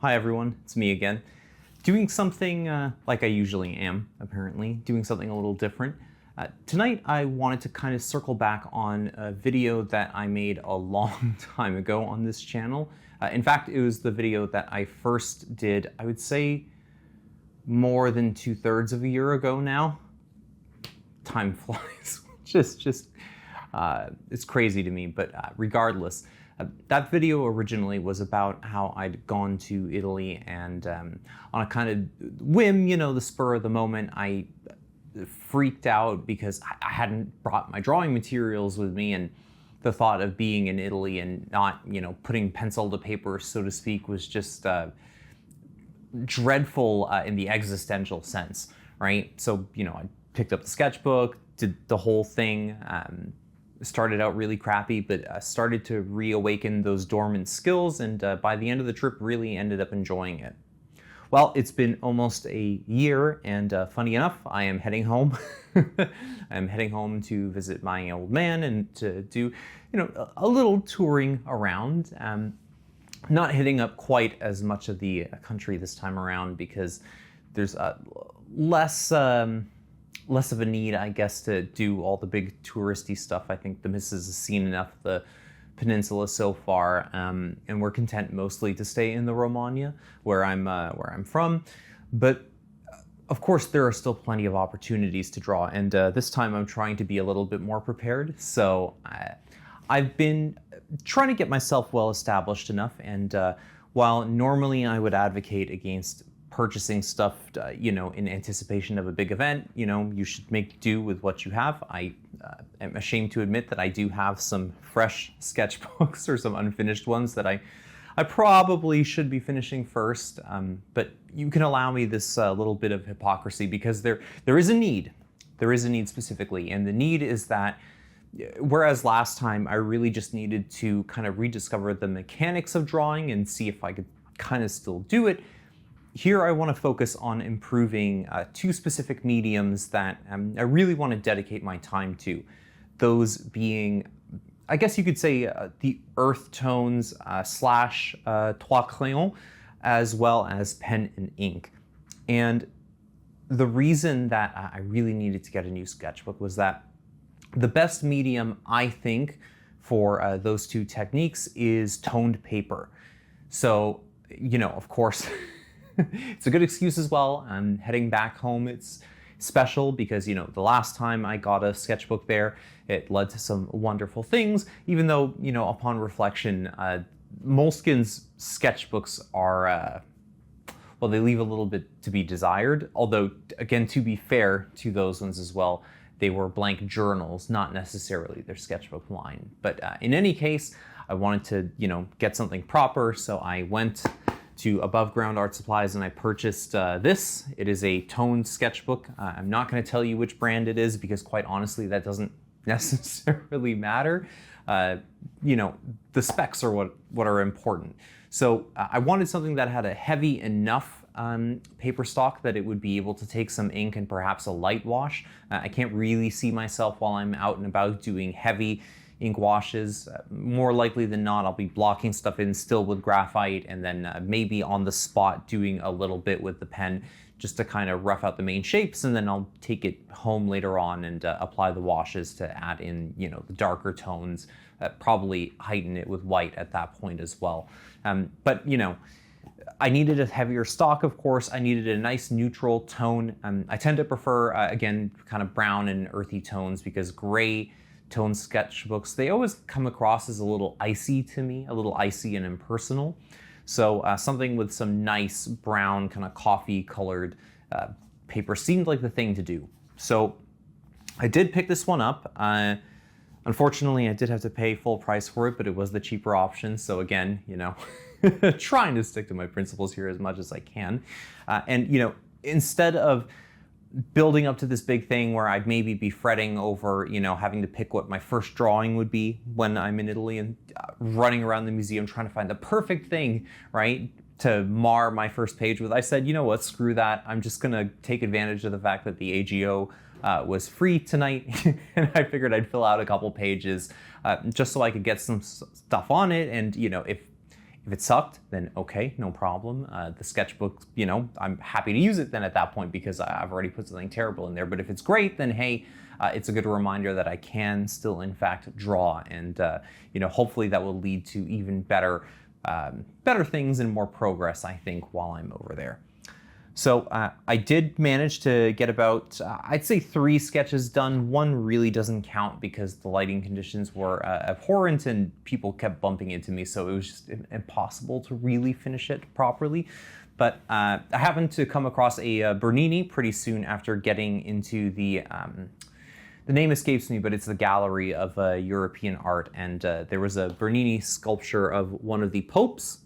Hi everyone, it's me again. Doing something like I usually am, apparently. Doing something a little different. Tonight I wanted to kind of circle back on a video that I made a long time ago on this channel. In fact, it was the video that I first did, I would say, more than 2/3 of a year ago now. Time flies. It's crazy to me, but regardless. That video originally was about how I'd gone to Italy and on a kind of whim, the spur of the moment, I freaked out because I hadn't brought my drawing materials with me, and the thought of being in Italy and not, putting pencil to paper, so to speak, was just dreadful in the existential sense, right? So, I picked up the sketchbook, did the whole thing, started out really crappy, but started to reawaken those dormant skills, and by the end of the trip really ended up enjoying it. Well, it's been almost a year, and funny enough, I am heading home. I'm heading home to visit my old man and to do, a little touring around. Not hitting up quite as much of the country this time around because there's less of a need, I guess, to do all the big touristy stuff. I think the missus has seen enough of the peninsula so far, and we're content mostly to stay in the Romagna, where I'm from. But of course, there are still plenty of opportunities to draw, and this time I'm trying to be a little bit more prepared. So I've been trying to get myself well established enough, and while normally I would advocate against purchasing stuff, in anticipation of a big event, you should make do with what you have. I am ashamed to admit that I do have some fresh sketchbooks or some unfinished ones that I probably should be finishing first, but you can allow me this little bit of hypocrisy because there is a need. There is a need specifically, and the need is that whereas last time I really just needed to kind of rediscover the mechanics of drawing and see if I could kind of still do it, here I want to focus on improving two specific mediums that I really want to dedicate my time to. Those being, I guess you could say, the earth tones slash trois crayons, as well as pen and ink. And the reason that I really needed to get a new sketchbook was that the best medium, I think, for those two techniques is toned paper. So, of course, it's a good excuse as well. I'm heading back home. It's special because, the last time I got a sketchbook there, it led to some wonderful things, even though, upon reflection, Moleskin's sketchbooks are, they leave a little bit to be desired. Although, again, to be fair to those ones as well, they were blank journals, not necessarily their sketchbook line. But in any case, I wanted to, get something proper, so I went to Above Ground Art Supplies and I purchased this. It is a toned sketchbook. I'm not going to tell you which brand it is because, quite honestly, that doesn't necessarily matter. The specs are what are important. So I wanted something that had a heavy enough paper stock that it would be able to take some ink and perhaps a light wash. I can't really see myself while I'm out and about doing heavy ink washes. More likely than not, I'll be blocking stuff in still with graphite and then maybe on the spot doing a little bit with the pen just to kind of rough out the main shapes, and then I'll take it home later on and apply the washes to add in, the darker tones, probably heighten it with white at that point as well. But I needed a heavier stock, of course. I needed a nice neutral tone. I tend to prefer, again, kind of brown and earthy tones because gray tone sketchbooks, they always come across as a little icy to me, a little icy and impersonal. So something with some nice brown, kind of coffee colored paper seemed like the thing to do. So I did pick this one up. Unfortunately, I did have to pay full price for it, but it was the cheaper option. So again, trying to stick to my principles here as much as I can. And instead of building up to this big thing where I'd maybe be fretting over, having to pick what my first drawing would be when I'm in Italy and running around the museum trying to find the perfect thing, right, to mar my first page with, I said, you know what, screw that. I'm just going to take advantage of the fact that the AGO was free tonight, and I figured I'd fill out a couple pages just so I could get some stuff on it. And, if If it sucked, then okay, no problem. The sketchbook, you know, I'm happy to use it then at that point because I've already put something terrible in there. But if it's great, then hey, it's a good reminder that I can still, in fact, draw. And, you know, hopefully that will lead to even better things and more progress, I think, while I'm over there. So I did manage to get about, I'd say 3 sketches done. One really doesn't count because the lighting conditions were abhorrent and people kept bumping into me, so it was just impossible to really finish it properly. But I happened to come across a Bernini pretty soon after getting into the name escapes me, but it's the Gallery of European Art, and there was a Bernini sculpture of one of the popes.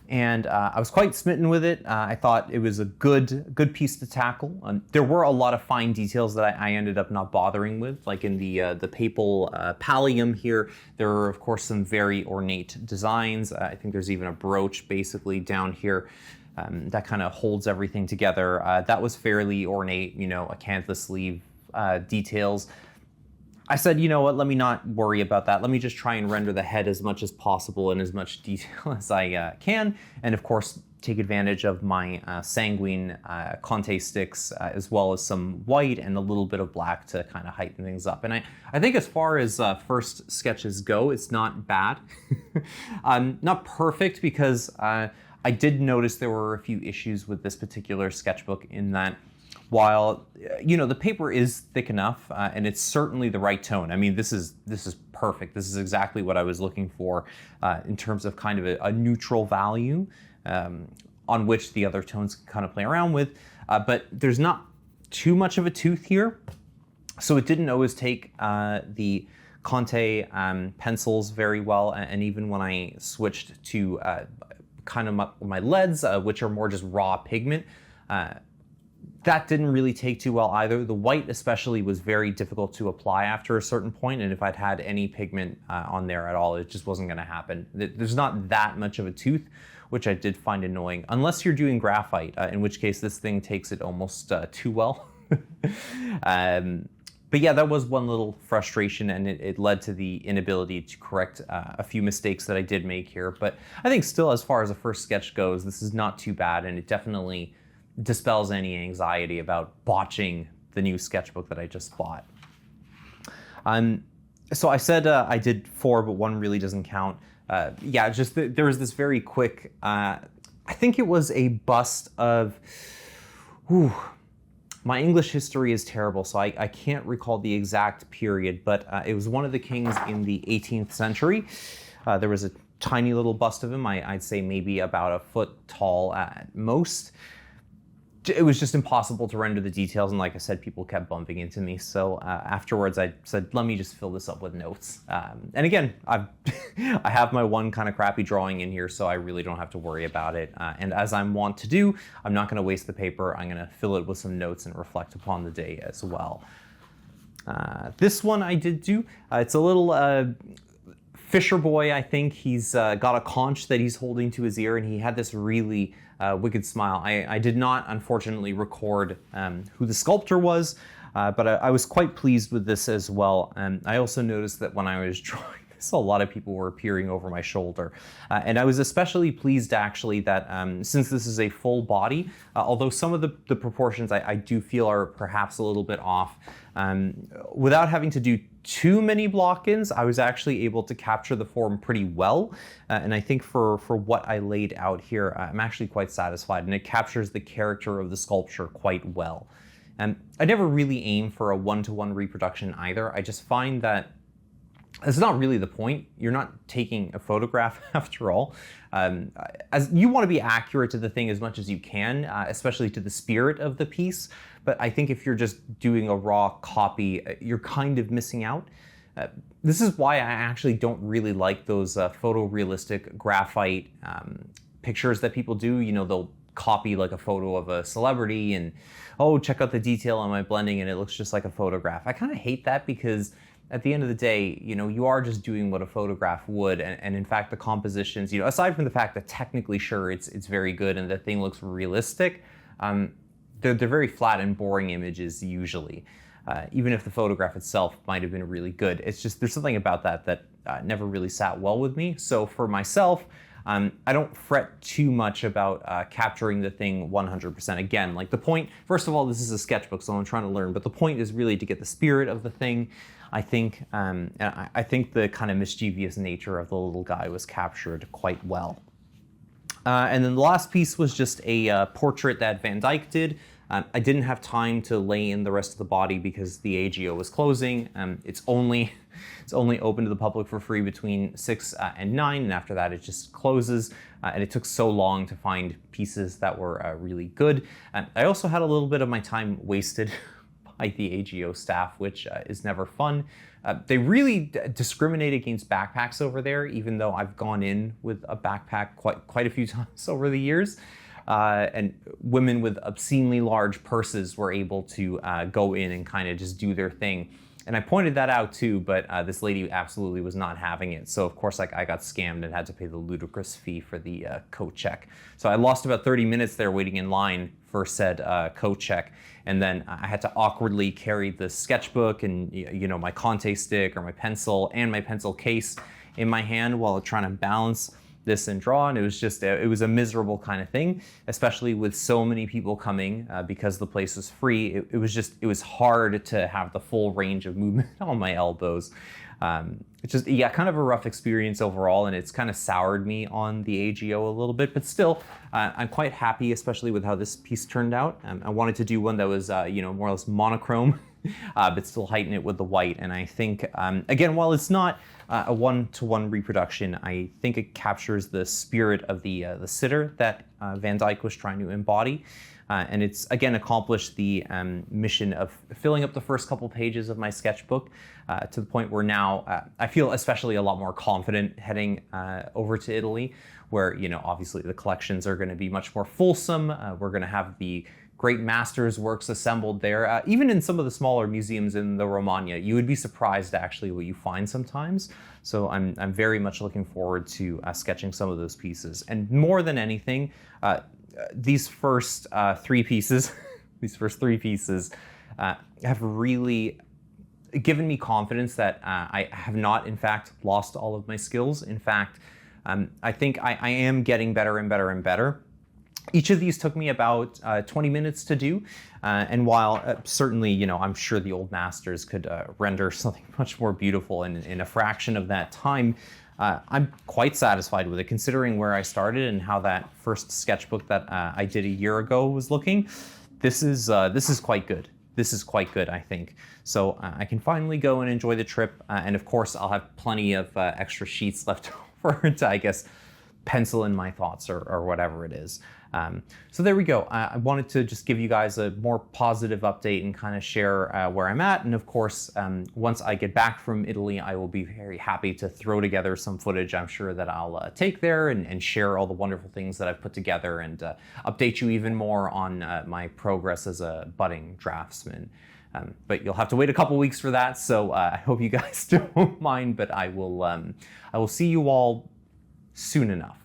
And I was quite smitten with it. I thought it was a good piece to tackle. There were a lot of fine details that I ended up not bothering with, like in the papal pallium here. There are, of course, some very ornate designs. I think there's even a brooch basically down here that kind of holds everything together. That was fairly ornate, you know, acanthus sleeve details. I said, you know what, let me not worry about that. Let me just try and render the head as much as possible in as much detail as I can. And of course, take advantage of my Sanguine Conte sticks, as well as some white and a little bit of black to kind of heighten things up. And I think as far as first sketches go, it's not bad. Not perfect because I did notice there were a few issues with this particular sketchbook in that while, you know, the paper is thick enough and it's certainly the right tone. I mean, this is perfect. This is exactly what I was looking for in terms of kind of a neutral value on which the other tones can kind of play around with. But there's not too much of a tooth here. So it didn't always take the Conte pencils very well. And even when I switched to kind of my leads, which are more just raw pigment, that didn't really take too well either. The white especially was very difficult to apply after a certain point, and if I'd had any pigment on there at all, it just wasn't going to happen. There's not that much of a tooth, which I did find annoying, unless you're doing graphite, in which case this thing takes it almost too well. But yeah, that was one little frustration, and it led to the inability to correct a few mistakes that I did make here. But I think still, as far as a first sketch goes, this is not too bad, and it definitely dispels any anxiety about botching the new sketchbook that I just bought. So I said I did 4, but 1 really doesn't count. Yeah, just there was this very quick, I think it was a bust of, my English history is terrible, so I can't recall the exact period, but it was one of the kings in the 18th century. There was a tiny little bust of him, I'd say maybe about a foot tall at most. It was just impossible to render the details, and like I said, people kept bumping into me. So afterwards, I said, let me just fill this up with notes. And again, I have my one kind of crappy drawing in here, so I really don't have to worry about it. And as I'm wont to do, I'm not going to waste the paper. I'm going to fill it with some notes and reflect upon the day as well. This one I did do. It's a little Fisher boy, I think. He's got a conch that he's holding to his ear, and he had this really wicked smile. I did not, unfortunately, record who the sculptor was, but I was quite pleased with this as well. I also noticed that when I was drawing this, a lot of people were peering over my shoulder. And I was especially pleased, actually, that since this is a full body, although some of the proportions I do feel are perhaps a little bit off, without having to do too many block-ins, I was actually able to capture the form pretty well. And I think for what I laid out here, I'm actually quite satisfied, and it captures the character of the sculpture quite well. And I never really aim for a one-to-one reproduction either. I just find that it's not really the point. You're not taking a photograph after all. As you want to be accurate to the thing as much as you can, especially to the spirit of the piece. But I think if you're just doing a raw copy, you're kind of missing out. This is why I actually don't really like those photorealistic graphite pictures that people do. You know, they'll copy like a photo of a celebrity and, oh, check out the detail on my blending and it looks just like a photograph. I kind of hate that because at the end of the day, you know, you are just doing what a photograph would, and in fact, the compositions, you know, aside from the fact that technically, sure, it's very good and the thing looks realistic, they're very flat and boring images usually. Even if the photograph itself might have been really good, it's just there's something about that never really sat well with me. So for myself, I don't fret too much about capturing the thing 100%. Again, like the point, first of all, this is a sketchbook, so I'm trying to learn, but the point is really to get the spirit of the thing. I think the kind of mischievous nature of the little guy was captured quite well. And then the last piece was just a portrait that Van Dyck did. I didn't have time to lay in the rest of the body because the AGO was closing. It's only open to the public for free between 6 and 9, and after that it just closes. And it took so long to find pieces that were really good. I also had a little bit of my time wasted by the AGO staff, which is never fun. They really discriminate against backpacks over there, even though I've gone in with a backpack quite a few times over the years. And women with obscenely large purses were able to go in and kind of just do their thing. And I pointed that out too, but this lady absolutely was not having it. So of course I got scammed and had to pay the ludicrous fee for the coat check. So I lost about 30 minutes there waiting in line for said coat check. And then I had to awkwardly carry the sketchbook and my Conte stick or my pencil and my pencil case in my hand while trying to balance this and draw, and it was a miserable kind of thing, especially with so many people coming because the place was free. It was hard to have the full range of movement on my elbows. It's just, kind of a rough experience overall, and it's kind of soured me on the AGO a little bit, but still, I'm quite happy, especially with how this piece turned out. I wanted to do one that was, more or less monochrome, but still heighten it with the white. And I think, again, while it's not a one-to-one reproduction, I think it captures the spirit of the sitter that Van Dyck was trying to embody. And it's, again, accomplished the mission of filling up the first couple pages of my sketchbook to the point where now I feel especially a lot more confident heading over to Italy, where, obviously the collections are going to be much more fulsome. We're going to have the great masters' works assembled there. Even in some of the smaller museums in the Romagna, you would be surprised actually what you find sometimes. So I'm very much looking forward to sketching some of those pieces. And more than anything, these first three pieces, have really given me confidence that I have not, in fact, lost all of my skills. In fact, I think I am getting better and better and better. Each of these took me about 20 minutes to do, and while certainly, I'm sure the old masters could render something much more beautiful in a fraction of that time, I'm quite satisfied with it, considering where I started and how that first sketchbook that I did a year ago was looking. This is quite good. This is quite good, I think. So I can finally go and enjoy the trip, and of course I'll have plenty of extra sheets left over to, I guess, pencil in my thoughts or whatever it is. So there we go. I wanted to just give you guys a more positive update and kind of share where I'm at. And of course, once I get back from Italy, I will be very happy to throw together some footage I'm sure that I'll take there and share all the wonderful things that I've put together and update you even more on my progress as a budding draftsman. But you'll have to wait a couple weeks for that. So I hope you guys don't mind, but I will see you all soon enough.